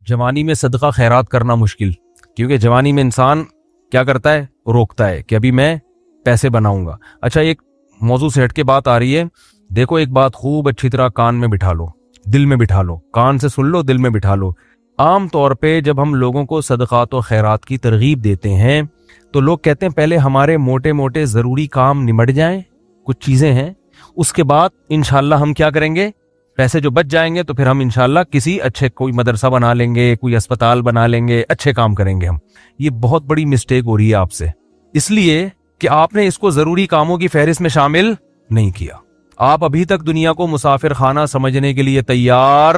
جوانی میں صدقہ خیرات کرنا مشکل، کیونکہ جوانی میں انسان کیا کرتا ہے، روکتا ہے کہ ابھی میں پیسے بناؤں گا۔ اچھا، ایک موضوع سے ہٹ کے بات آ رہی ہے، دیکھو ایک بات خوب اچھی طرح کان میں بٹھا لو، دل میں بٹھا لو، کان سے سن لو، دل میں بٹھا لو۔ عام طور پہ جب ہم لوگوں کو صدقات و خیرات کی ترغیب دیتے ہیں تو لوگ کہتے ہیں پہلے ہمارے موٹے موٹے ضروری کام نمٹ جائیں، کچھ چیزیں ہیں، اس کے بعد انشاءاللہ ہم کیا کریں گے، پیسے جو بچ جائیں گے تو پھر ہم انشاءاللہ کسی اچھے کوئی مدرسہ بنا لیں گے، کوئی اسپتال بنا لیں گے، اچھے کام کریں گے ہم۔ یہ بہت بڑی مسٹیک ہو رہی ہے آپ سے، اس لیے کہ آپ نے اس کو ضروری کاموں کی فہرست میں شامل نہیں کیا۔ آپ ابھی تک دنیا کو مسافر خانہ سمجھنے کے لیے تیار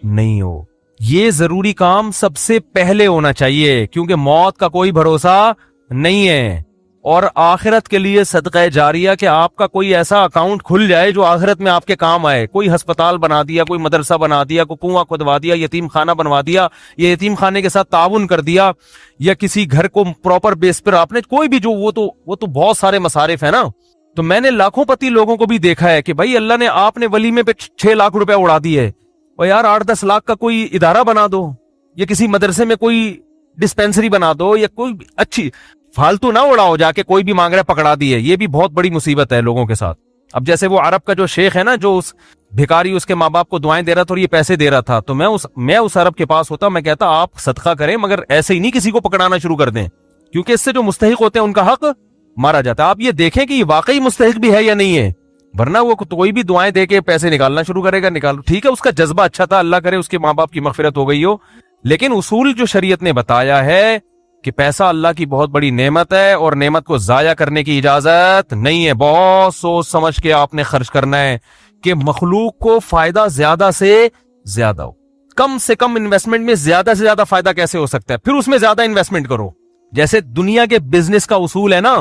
نہیں ہو۔ یہ ضروری کام سب سے پہلے ہونا چاہیے، کیونکہ موت کا کوئی بھروسہ نہیں ہے۔ اور آخرت کے لیے صدقہ جاریہ کہ آپ کا کوئی ایسا اکاؤنٹ کھل جائے جو آخرت میں آپ کے کام آئے، کوئی ہسپتال بنا دیا، کوئی مدرسہ بنا دیا، کوئی کنواں کھدوا دیا، یتیم خانہ بنوا دیا، یا یتیم خانے کے ساتھ تعاون کر دیا، یا کسی گھر کو پراپر بیس پر آپ نے کوئی بھی جو وہ تو بہت سارے مصارف ہیں نا۔ تو میں نے لاکھوں پتی لوگوں کو بھی دیکھا ہے کہ بھائی اللہ نے آپ نے ولیمے پہ 6 لاکھ روپے اڑا دیے، اور یار 8-10 لاکھ کا کوئی ادارہ بنا دو، یا کسی مدرسے میں کوئی ڈسپینسری بنا دو، یا کوئی اچھی فالتو نہ اڑاؤ جا کے کوئی بھی مانگ رہا ہے پکڑا دیے۔ یہ بھی بہت بڑی مصیبت ہے لوگوں کے ساتھ۔ اب جیسے وہ عرب کا جو شیخ ہے نا، جو اس بھکاری اس کے ماں باپ کو دعائیں دے رہا تھا اور یہ پیسے دے رہا تھا، تو میں اس عرب کے پاس ہوتا، میں کہتا آپ صدقہ کریں، مگر ایسے ہی نہیں کسی کو پکڑانا شروع کر دیں، کیونکہ اس سے جو مستحق ہوتے ہیں ان کا حق مارا جاتا ہے۔ آپ یہ دیکھیں کہ یہ واقعی مستحق بھی ہے یا نہیں ہے، ورنہ وہ کوئی بھی دعائیں دے کے پیسے نکالنا شروع کرے گا، نکالو ٹھیک ہے، اس کا جذبہ اچھا تھا، اللہ کرے اس کے ماں باپ کی مغفرت ہو گئی ہو، لیکن اصول جو شریعت نے بتایا ہے کہ پیسہ اللہ کی بہت بڑی نعمت ہے، اور نعمت کو ضائع کرنے کی اجازت نہیں ہے۔ بہت سوچ سمجھ کے آپ نے خرچ کرنا ہے کہ مخلوق کو فائدہ زیادہ سے زیادہ ہو۔ کم سے کم انویسٹمنٹ میں زیادہ سے زیادہ فائدہ کیسے ہو سکتا ہے، پھر اس میں زیادہ انویسٹمنٹ کرو۔ جیسے دنیا کے بزنس کا اصول ہے نا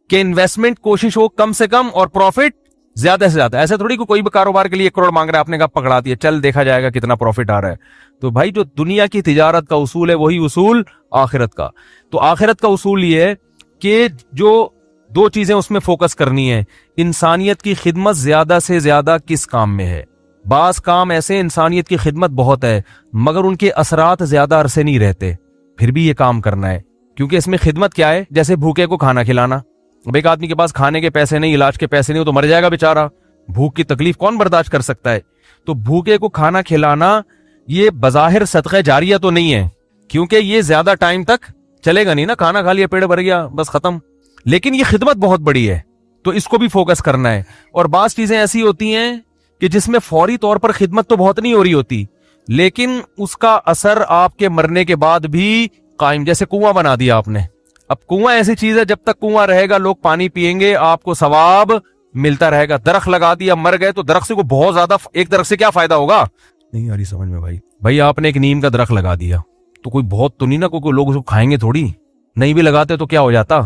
کہ انویسٹمنٹ کوشش ہو کم سے کم اور پروفٹ زیادہ سے زیادہ۔ ایسا تھوڑی کوئی بھی کاروبار کے لیے 1 کروڑ مانگ رہا ہے، آپ نے کہا پکڑا دیا، چل دیکھا جائے گا کتنا پروفٹ آ رہا ہے۔ تو بھائی جو دنیا کی تجارت کا اصول ہے وہی اصول آخرت کا۔ تو آخرت کا اصول یہ ہے کہ جو 2 چیزیں اس میں فوکس کرنی ہے، انسانیت کی خدمت زیادہ سے زیادہ کس کام میں ہے۔ بعض کام ایسے انسانیت کی خدمت بہت ہے مگر ان کے اثرات زیادہ عرصے نہیں رہتے، پھر بھی یہ کام کرنا ہے، کیونکہ اس میں خدمت کیا ہے، جیسے بھوکے کو کھانا کھلانا۔ اب ایک آدمی کے پاس کھانے کے پیسے نہیں، علاج کے پیسے نہیں، وہ تو مر جائے گا بیچارہ، بھوک کی تکلیف کون برداشت کر سکتا ہے۔ تو بھوکے کو کھانا کھلانا یہ بظاہر صدقہ جاریہ تو نہیں ہے، کیونکہ یہ زیادہ ٹائم تک چلے گا نہیں نا، کھانا کھا لیا پیٹ بھر گیا بس ختم، لیکن یہ خدمت بہت بڑی ہے، تو اس کو بھی فوکس کرنا ہے۔ اور بعض چیزیں ایسی ہوتی ہیں کہ جس میں فوری طور پر خدمت تو بہت نہیں ہو رہی ہوتی، لیکن اس کا اثر آپ کے مرنے کے بعد بھی قائم، جیسے کنواں بنا دیا آپ نے۔ اب کنواں ایسی چیز ہے، جب تک کنواں رہے گا لوگ پانی پیئیں گے، آپ کو ثواب ملتا رہے گا۔ درخت لگا دیا، مر گئے تو درخت سے کو بہت زیادہ، ایک درخت سے کیا فائدہ ہوگا، نہیں آ رہی سمجھ میں بھائی آپ نے ایک نیم کا درخت لگا دیا تو کوئی بہت تو نہیں نا، کوئی لوگ اس کو کھائیں گے تھوڑی، نہیں بھی لگاتے تو کیا ہو جاتا۔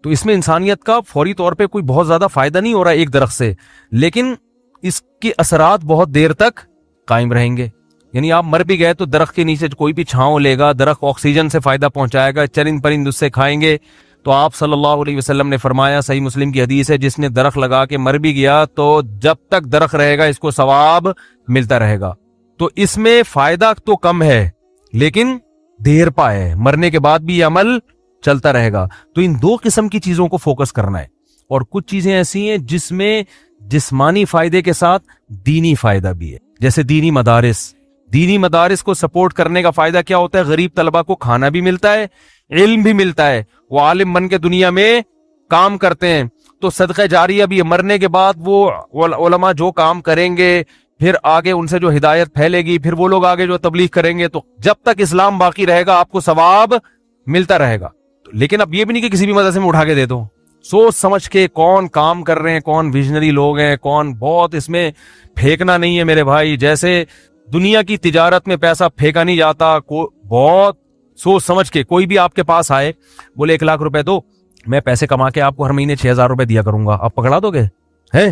تو اس میں انسانیت کا فوری طور پہ کوئی بہت زیادہ فائدہ نہیں ہو رہا ایک درخت سے، لیکن اس کے اثرات بہت دیر تک قائم رہیں گے۔ یعنی آپ مر بھی گئے تو درخت کے نیچے کوئی بھی چھاؤں لے گا، درخت آکسیجن سے فائدہ پہنچائے گا، چرند پرند اس سے کھائیں گے۔ تو آپ صلی اللہ علیہ وسلم نے فرمایا، صحیح مسلم کی حدیث ہے، جس نے درخت لگا کے مر بھی گیا تو جب تک درخت رہے گا اس کو ثواب ملتا رہے گا۔ تو اس میں فائدہ تو کم ہے لیکن دیر پا ہے، مرنے کے بعد بھی یہ عمل چلتا رہے گا۔ تو ان 2 قسم کی چیزوں کو فوکس کرنا ہے، اور کچھ چیزیں ایسی ہیں جس میں جسمانی فائدے کے ساتھ دینی فائدہ بھی ہے، جیسے دینی مدارس کو سپورٹ کرنے کا فائدہ کیا ہوتا ہے، غریب طلبہ کو کھانا بھی ملتا ہے، علم بھی ملتا ہے، وہ عالم بن کے دنیا میں کام کرتے ہیں۔ تو صدقہ جاریہ بھی مرنے کے بعد وہ علماء جو کام کریں گے، پھر آگے ان سے جو ہدایت پھیلے گی، پھر وہ لوگ آگے جو تبلیغ کریں گے، تو جب تک اسلام باقی رہے گا آپ کو ثواب ملتا رہے گا۔ لیکن اب یہ بھی نہیں کہ کسی بھی مدرسے میں اٹھا کے دے دو، سوچ سمجھ کے کون کام کر رہے ہیں، کون ویژنری لوگ ہیں، کون بہت، اس میں پھینکنا نہیں ہے میرے بھائی، جیسے دنیا کی تجارت میں پیسہ پھینکا نہیں جاتا، بہت سوچ سمجھ کے۔ کوئی بھی آپ کے پاس آئے بولے 1 لاکھ روپے دو، میں پیسے کما کے آپ کو ہر مہینے 6,000 روپے دیا کروں گا، آپ پکڑا دو گے؟ ہے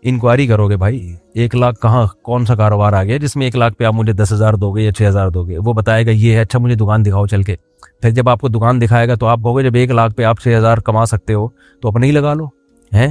انکوائری کرو گے بھائی 1 لاکھ کہاں، کون سا کاروبار آ گیا جس میں 1 لاکھ پہ آپ مجھے 10,000 دو گے یا 6,000 دو گے؟ وہ بتائے گا یہ ہے، اچھا مجھے دکان دکھاؤ چل کے۔ پھر جب آپ کو دکان دکھائے گا تو آپ کہو گے جب 1 لاکھ پہ آپ 6,000 کما سکتے ہو تو اپنے ہی لگا لو، ہیں؟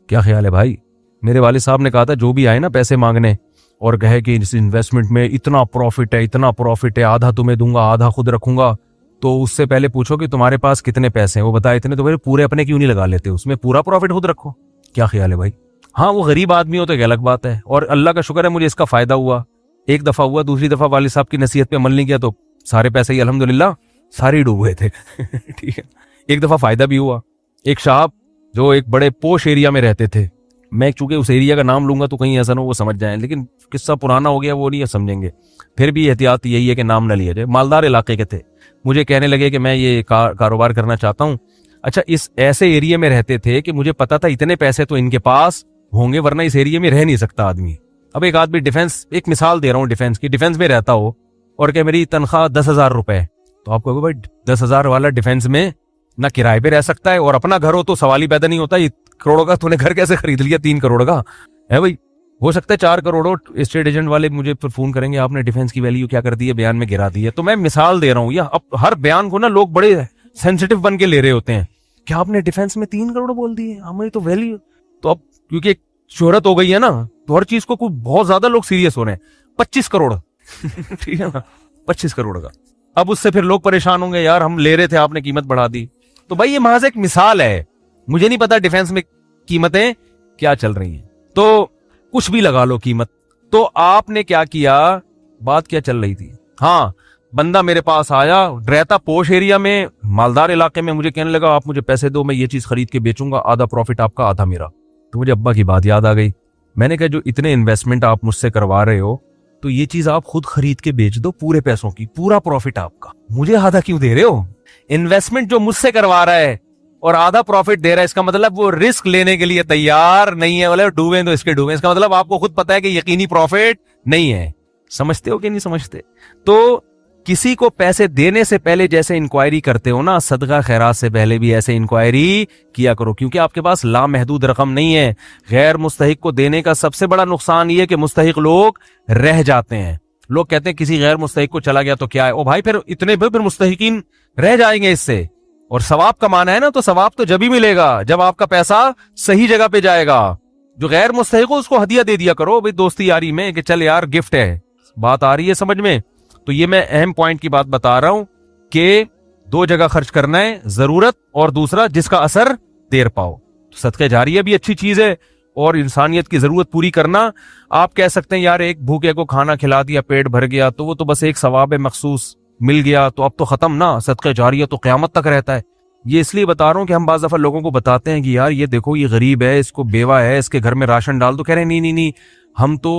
کیا خیال ہے بھائی؟ میرے والد صاحب نے کہا تھا جو بھی آئے نا پیسے مانگنے، اور کہے کہ اس انویسٹمنٹ میں اتنا پروفٹ ہے, آدھا تمہیں دوں گا آدھا خود رکھوں گا, تو اس سے پہلے پوچھو کہ تمہارے پاس کتنے پیسے ہیں, وہ بتائے اتنے, تو پھر پورے اپنے کیوں نہیں لگا لیتے, اس میں پورا پروفٹ خود رکھو. کیا خیال ہے بھائی؟ ہاں وہ غریب آدمی ہو تو ایک الگ بات ہے, اور اللہ کا شکر ہے مجھے اس کا فائدہ ہوا, ایک دفعہ ہوا, دوسری دفعہ والد صاحب کی نصیحت پہ عمل نہیں کیا تو سارے پیسے ہی الحمدللہ سارے ڈوب گئے تھے. ٹھیک ہے, ایک دفعہ فائدہ بھی ہوا. ایک صاحب جو ایک بڑے پوش ایریا میں رہتے تھے, میں چونکہ اس ایریا کا نام لوں گا تو کہیں ایسا نہ وہ سمجھ جائیں, لیکن قصہ پرانا ہو گیا وہ نہیں سمجھیں گے, پھر بھی احتیاط یہی ہے کہ نام نہ لیا جائے. مالدار علاقے کے تھے, مجھے کہنے لگے کہ میں یہ کاروبار کرنا چاہتا ہوں. اچھا, اس ایسے ایریا میں رہتے تھے کہ مجھے پتا تھا اتنے پیسے تو ان کے پاس ہوں گے ورنہ اس ایریا میں رہ نہیں سکتا آدمی. اب ایک آدمی ڈیفینس, ایک مثال دے رہا ہوں ڈیفینس کی, ڈیفینس میں رہتا ہو اور کہ میری تنخواہ 10,000 روپے, تو آپ کہو بھائی 10,000 والا ڈیفینس میں نہ کرائے پہ رہ سکتا ہے اور اپنا گھر ہو تو سوال ہی پیدا نہیں ہوتا, یہ کروڑوں کا تو نے گھر کیسے خرید لیا 3 کروڑ کا ہے بھائی, ہو سکتا ہے 4 کروڑ. اسٹیٹ ایجنٹ والے مجھے پھر فون کریں گے آپ نے ڈیفینس کی ویلیو کیا کر دی ہے, بیان میں گرا دی ہے. تو میں مثال دے رہا ہوں, یا اب ہر بیان کو نا لوگ بڑے سینسیٹیو بن کے لے رہے ہوتے ہیں کہ آپ نے ڈیفینس میں 3 کروڑ بول دیے, ہماری تو ویلیو. تو اب کیونکہ شہرت ہو گئی ہے نا تو ہر چیز کو کوئی بہت زیادہ لوگ سیریس ہو رہے ہیں. 25 کروڑ ٹھیک ہے نا, 25 کروڑ کا. اب اس سے پھر لوگ پریشان ہوں گے, یار ہم لے رہے تھے آپ نے قیمت بڑھا دی. تو بھائی یہ محض ایک مثال ہے, مجھے نہیں پتا ڈیفینس میں قیمتیں کیا چل رہی ہیں, تو کچھ بھی لگا لو قیمت. تو آپ نے کیا کیا, بات کیا چل رہی تھی, ہاں بندہ میرے پاس آیا, رہتا پوش ایریا میں, مالدار علاقے میں, مجھے کہنے لگا آپ مجھے پیسے دو, میں یہ چیز خرید کے بیچوں گا, آدھا پروفٹ آپ کا آدھا میرا. تو مجھے ابا کی بات یاد آ گئی. میں نے کہا جو اتنے انویسٹمنٹ آپ مجھ سے کروا رہے ہو تو یہ چیز آپ خود خرید کے بیچ دو پورے پیسوں کی, پورا پروفٹ آپ کا, مجھے آدھا کیوں دے رہے ہو؟ انویسٹمنٹ جو مجھ سے کروا رہا ہے اور آدھا پروفٹ دے رہا ہے, اس کا مطلب وہ رسک لینے کے لیے تیار نہیں ہے. بولے ڈوبیں تو اس کے ڈوبیں, اس کا مطلب آپ کو خود پتا ہے کہ یقینی پروفٹ نہیں ہے. سمجھتے ہو کہ نہیں سمجھتے؟ تو کسی کو پیسے دینے سے پہلے جیسے انکوائری کرتے ہو نا, صدقہ خیرات سے پہلے بھی ایسے انکوائری کیا کرو, کیونکہ آپ کے پاس لامحدود رقم نہیں ہے. غیر مستحق کو دینے کا سب سے بڑا نقصان یہ کہ مستحق لوگ رہ جاتے ہیں. لوگ کہتے ہیں کسی غیر مستحق کو چلا گیا تو کیا ہے, او بھائی پھر اتنے پھر مستحقین رہ جائیں گے اس سے, اور ثواب کمانا ہے نا تو ثواب تو جب ہی ملے گا جب آپ کا پیسہ صحیح جگہ پہ جائے گا. جو غیر مستحق ہو اس کو ہدیہ دے دیا کرو بھائی دوستی یاری میں, کہ چل یار گفٹ ہے. بات آ رہی ہے سمجھ میں؟ تو یہ میں اہم پوائنٹ کی بات بتا رہا ہوں کہ 2 جگہ خرچ کرنا ہے, ضرورت اور دوسرا جس کا اثر دیر پاؤ. صدقہ جاریہ بھی اچھی چیز ہے, اور انسانیت کی ضرورت پوری کرنا. آپ کہہ سکتے ہیں یار ایک بھوکے کو کھانا کھلا دیا, پیٹ بھر گیا, تو وہ تو بس ایک ثواب مخصوص مل گیا, تو اب تو ختم نا. صدقہ جاریہ تو قیامت تک رہتا ہے. یہ اس لیے بتا رہا ہوں کہ ہم بعض دفعہ لوگوں کو بتاتے ہیں کہ یار یہ دیکھو یہ غریب ہے, اس کو بیوہ ہے, اس کے گھر میں راشن ڈال دو, کہہ رہے ہیں نہیں ہم تو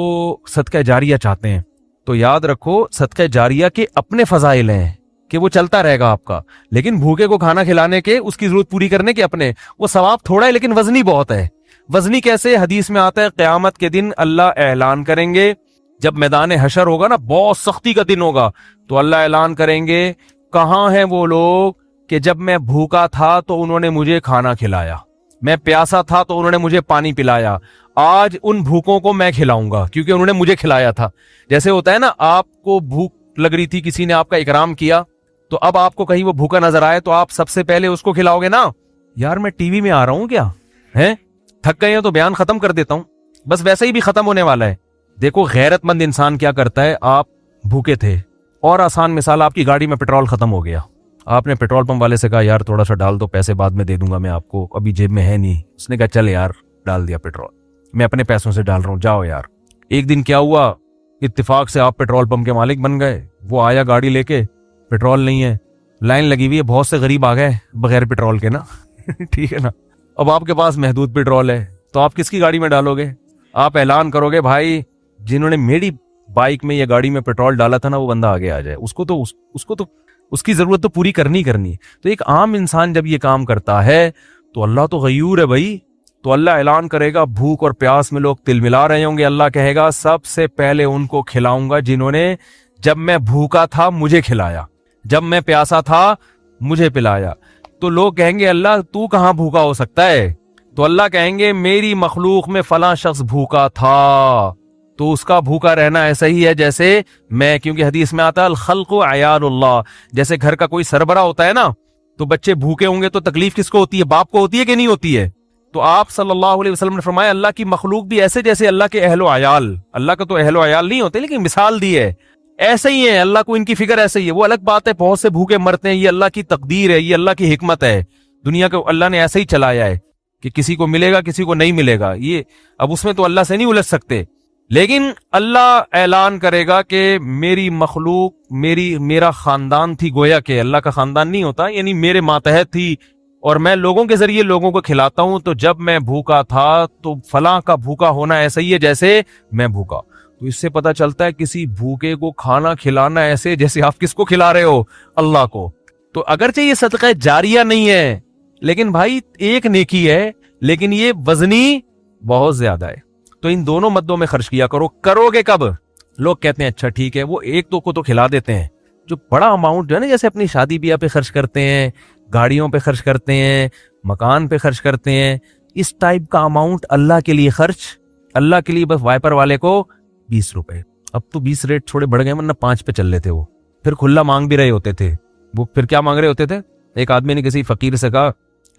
صدقہ جاریہ چاہتے ہیں. تو یاد رکھو صدقہ جاریہ کے اپنے فضائل ہیں کہ وہ چلتا رہے گا آپ کا, لیکن بھوکے کو کھانا کھلانے کے, اس کی ضرورت پوری کرنے کے اپنے, وہ ثواب تھوڑا ہے لیکن وزنی بہت ہے. وزنی کیسے؟ حدیث میں آتا ہے قیامت کے دن اللہ اعلان کریں گے, جب میدان حشر ہوگا نا, بہت سختی کا دن ہوگا, تو اللہ اعلان کریں گے کہاں ہیں وہ لوگ کہ جب میں بھوکا تھا تو انہوں نے مجھے کھانا کھلایا, میں پیاسا تھا تو انہوں نے مجھے پانی پلایا, آج ان بھوکوں کو میں کھلاؤں گا کیونکہ انہوں نے مجھے کھلایا تھا. جیسے ہوتا ہے نا, آپ کو بھوک لگ رہی تھی, کسی نے آپ کا اکرام کیا, تو اب آپ کو کہیں وہ بھوکا نظر آئے تو آپ سب سے پہلے اس کو کھلاؤ گے نا. یار میں ٹی وی میں آ رہا ہوں کیا ہے, تھک گئے ہو تو بیان ختم کر دیتا ہوں, بس ویسے ہی بھی ختم ہونے والا ہے. دیکھو غیرت مند انسان کیا کرتا ہے, آپ بھوکے تھے, اور آسان مثال, آپ کی گاڑی میں پیٹرول ختم ہو گیا, آپ نے پیٹرول پمپ والے سے کہا یار تھوڑا سا ڈال دو, پیسے بعد میں دے دوں گا میں آپ کو, ابھی جیب میں ہے نہیں. اس نے کہا چل یار ڈال دیا پیٹرول, میں اپنے پیسوں سے ڈال رہا ہوں, جاؤ یار. ایک دن کیا ہوا, اتفاق سے آپ پیٹرول پمپ کے مالک بن گئے. وہ آیا گاڑی لے کے, پیٹرول نہیں ہے, لائن لگی ہوئی ہے, بہت سے غریب آ گئے بغیر پیٹرول کے نا. ٹھیک ہے نا, اب آپ کے پاس محدود پیٹرول ہے, تو آپ کس کی گاڑی میں ڈالو گے؟ آپ اعلان کرو گے بھائی جنہوں نے میری بائک میں یا گاڑی میں پیٹرول ڈالا تھا نا, وہ بندہ آگے آ جائے, اس کو تو اس کی ضرورت تو پوری کرنی. تو ایک عام انسان جب یہ کام کرتا ہے تو اللہ تو غیور ہے بھائی, تو اللہ اعلان کرے گا, بھوک اور پیاس میں لوگ تل ملا رہے ہوں گے, اللہ کہے گا سب سے پہلے ان کو کھلاؤں گا جنہوں نے جب میں بھوکا تھا مجھے کھلایا, جب میں پیاسا تھا مجھے پلایا. تو لوگ کہیں گے اللہ تو کہاں بھوکا ہو سکتا ہے, تو اللہ کہیں گے میری مخلوق میں فلاں شخص بھوکا تھا, تو اس کا بھوکا رہنا ایسا ہی ہے جیسے میں, کیونکہ حدیث میں آتا ہے الخلق عیال اللہ, جیسے گھر کا کوئی سربراہ ہوتا ہے نا, تو بچے بھوکے ہوں گے تو تکلیف کس کو ہوتی ہے, باپ کو ہوتی ہے کہ نہیں ہوتی ہے؟ تو آپ صلی اللہ علیہ وسلم نے فرمایا اللہ کی مخلوق بھی ایسے جیسے اللہ کے اہل و عیال. اللہ کا تو اہل و عیال نہیں ہوتے لیکن مثال دی ہے, ایسے ہی ہے. اللہ کو ان کی فکر ایسے ہی ہے. وہ الگ بات ہے بہت سے بھوکے مرتے ہیں, یہ اللہ کی تقدیر ہے, یہ اللہ کی حکمت ہے. دنیا کو اللہ نے ایسے ہی چلایا ہے کہ کسی کو ملے گا کسی کو نہیں ملے گا. یہ اب اس میں تو اللہ سے نہیں الجھ سکتے, لیکن اللہ اعلان کرے گا کہ میری مخلوق میرا خاندان تھی. گویا کہ اللہ کا خاندان نہیں ہوتا, یعنی میرے ماتحت تھی اور میں لوگوں کے ذریعے لوگوں کو کھلاتا ہوں. تو جب میں بھوکا تھا تو فلاں کا بھوکا ہونا ایسا ہی ہے جیسے میں بھوکا. تو اس سے پتہ چلتا ہے کسی بھوکے کو کھانا کھلانا ایسے جیسے آپ کس کو کھلا رہے ہو, اللہ کو. تو اگرچہ یہ صدقہ جاریہ نہیں ہے لیکن بھائی ایک نیکی ہے, لیکن یہ وزنی بہت زیادہ ہے. تو ان دونوں مدوں میں خرچ کیا کرو. کرو گے کب؟ لوگ کہتے ہیں اچھا ٹھیک ہے, وہ ایک دو کو تو کھلا دیتے ہیں. جو بڑا اماؤنٹ جو ہے نا, جیسے اپنی شادی بیاہ پہ خرچ کرتے ہیں, گاڑیوں پہ خرچ کرتے ہیں, مکان پہ خرچ کرتے ہیں, اس ٹائپ کا اماؤنٹ اللہ کے لیے خرچ. اللہ کے لیے بس وائپر والے کو 20 روپے. اب تو 20 ریٹ تھوڑے بڑھ گئے, ورنہ 5 پہ چل لیتے. وہ پھر کھلا مانگ بھی رہے ہوتے تھے. وہ پھر کیا مانگ رہے ہوتے تھے؟ ایک آدمی نے کسی فقیر سے کہا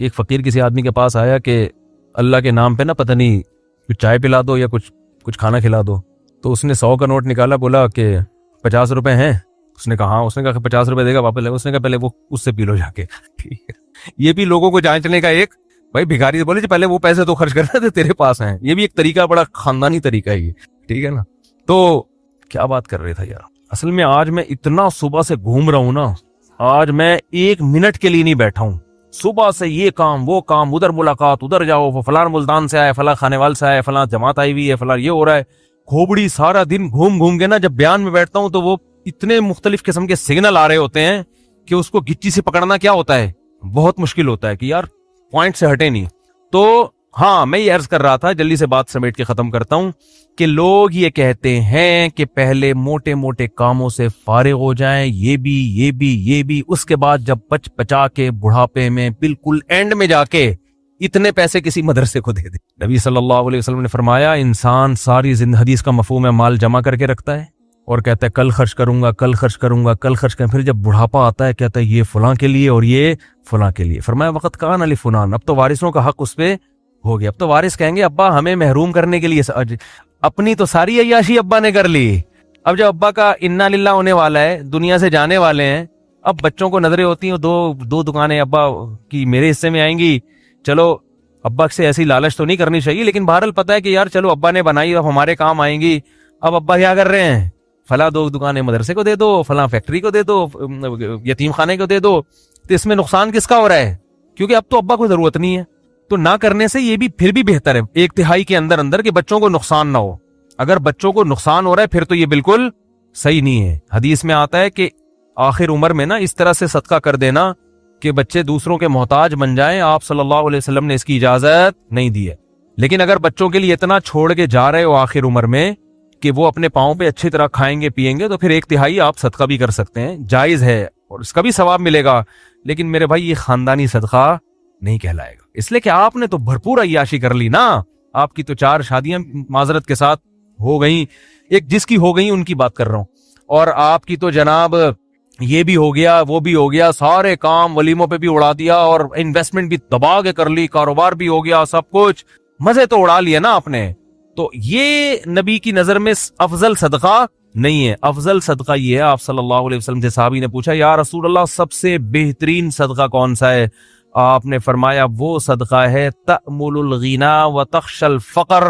کہ ایک فقیر کسی آدمی کے پاس آیا کہ اللہ کے نام پہ نا پتہ نہیں کچھ چائے پلا دو یا کچھ کھانا کھلا دو. تو اس نے 100 کا نوٹ نکالا, بولا کہ 50 روپے ہیں. اس نے کہا ہاں. اس نے کہا کہ 50 روپے دے گا واپس لے. اس نے کہا پہلے وہ اس سے پی لو جا کے. ٹھیک ہے, یہ بھی لوگوں کو جانچنے کا ایک, بھائی بھکاری بولے جی پہلے وہ پیسے تو خرچ کرنا تھے تیرے پاس ہیں. یہ بھی ایک طریقہ, بڑا خاندانی طریقہ ہے یہ. ٹھیک ہے نا. تو کیا بات کر رہے تھا یار, اصل میں آج میں اتنا صبح سے گھوم رہا ہوں نا, آج میں 1 منٹ کے لیے نہیں بیٹھا ہوں. صبح سے یہ کام وہ کام, ادھر ملاقات, ادھر جاؤ, فلاں ملتان سے آئے, فلاں خانے وال سے آئے, فلاں جماعت آئی ہوئی ہے, فلاں یہ ہو رہا ہے. کھوبڑی سارا دن گھوم گھوم کے نا جب بیان میں بیٹھتا ہوں تو وہ اتنے مختلف قسم کے سگنل آ رہے ہوتے ہیں کہ اس کو گچی سے پکڑنا کیا ہوتا ہے, بہت مشکل ہوتا ہے کہ یار پوائنٹ سے ہٹے نہیں. تو ہاں, میں یہ عرض کر رہا تھا, جلدی سے بات سمیٹ کے ختم کرتا ہوں, کہ لوگ یہ کہتے ہیں کہ پہلے موٹے موٹے کاموں سے فارغ ہو جائیں, یہ بھی, اس کے بعد جب بچا کے بڑھاپے میں بالکل اینڈ میں جا کے اتنے پیسے کسی مدرسے کو دے دے. نبی صلی اللہ علیہ وسلم نے فرمایا انسان ساری زندگی, حدیث کا مفہوم ہے, مال جمع کر کے رکھتا ہے اور کہتا ہے کل خرچ کروں گا, کل خرچ کروں گا, کل خرچ کروں. پھر جب بڑھاپا آتا ہے کہتا ہے یہ فلاں کے لیے اور یہ فلاں کے لیے. فرمایا وقت کان علی فلان, اب تو وارثوں کا حق اس پہ ہو گیا. اب تو وارث کہیں گے ابا ہمیں محروم کرنے کے لیے, اپنی تو ساری عیاشی ابا نے کر لی. اب جب ابا کا انا للہ ہونے والا ہے, دنیا سے جانے والے ہیں, اب بچوں کو نظریں ہوتی ہیں دو دکانیں ابا کی میرے حصے میں آئیں گی. چلو ابا سے ایسی لالچ تو نہیں کرنی چاہیے, لیکن بہرحال پتہ ہے کہ یار چلو ابا نے بنائی, اب ہمارے کام آئیں گی. اب ابا کیا کر رہے ہیں, فلاں 2 دکانیں مدرسے کو دے دو, فلاں فیکٹری کو دے دو, یتیم خانے کو دے دو. تو اس میں نقصان کس کا ہو رہا ہے؟ کیونکہ اب تو ابا کو ضرورت نہیں ہے. تو نہ کرنے سے یہ بھی پھر بھی بہتر ہے 1/3 کے اندر کہ بچوں کو نقصان نہ ہو. اگر بچوں کو نقصان ہو رہا ہے پھر تو یہ بالکل صحیح نہیں ہے. حدیث میں آتا ہے کہ آخر عمر میں نا اس طرح سے صدقہ کر دینا کہ بچے دوسروں کے محتاج بن جائیں. آپ صلی اللہ علیہ وسلم نے اس کی اجازت نہیں دی ہے. لیکن اگر بچوں کے لیے اتنا چھوڑ کے جا رہے ہو آخر عمر میں کہ وہ اپنے پاؤں پہ اچھی طرح کھائیں گے پیئیں گے, تو پھر 1/3 آپ صدقہ بھی کر سکتے ہیں, جائز ہے اور اس کا بھی ثواب ملے گا. لیکن میرے بھائی یہ خاندانی صدقہ نہیں کہلائے گا, اس لیے کہ آپ نے تو بھرپور عیاشی کر لی نا. آپ کی تو 4 شادیاں معذرت کے ساتھ ہو گئیں, ایک جس کی ہو گئی ان کی بات کر رہا ہوں, اور آپ کی تو جناب یہ بھی ہو گیا وہ بھی ہو گیا, سارے کام ولیموں پہ بھی اڑا دیا اور انویسٹمنٹ بھی دبا کے کر لی, کاروبار بھی ہو گیا, سب کچھ مزے تو اڑا لیے نا آپ نے. تو یہ نبی کی نظر میں افضل صدقہ نہیں ہے. افضل صدقہ یہ ہے, آپ صلی اللہ علیہ وسلم سے صحابی نے پوچھا یا رسول اللہ سب سے بہترین صدقہ کون سا ہے؟ آپ نے فرمایا وہ صدقہ ہے تأمل الغنا وتخشى الفقر,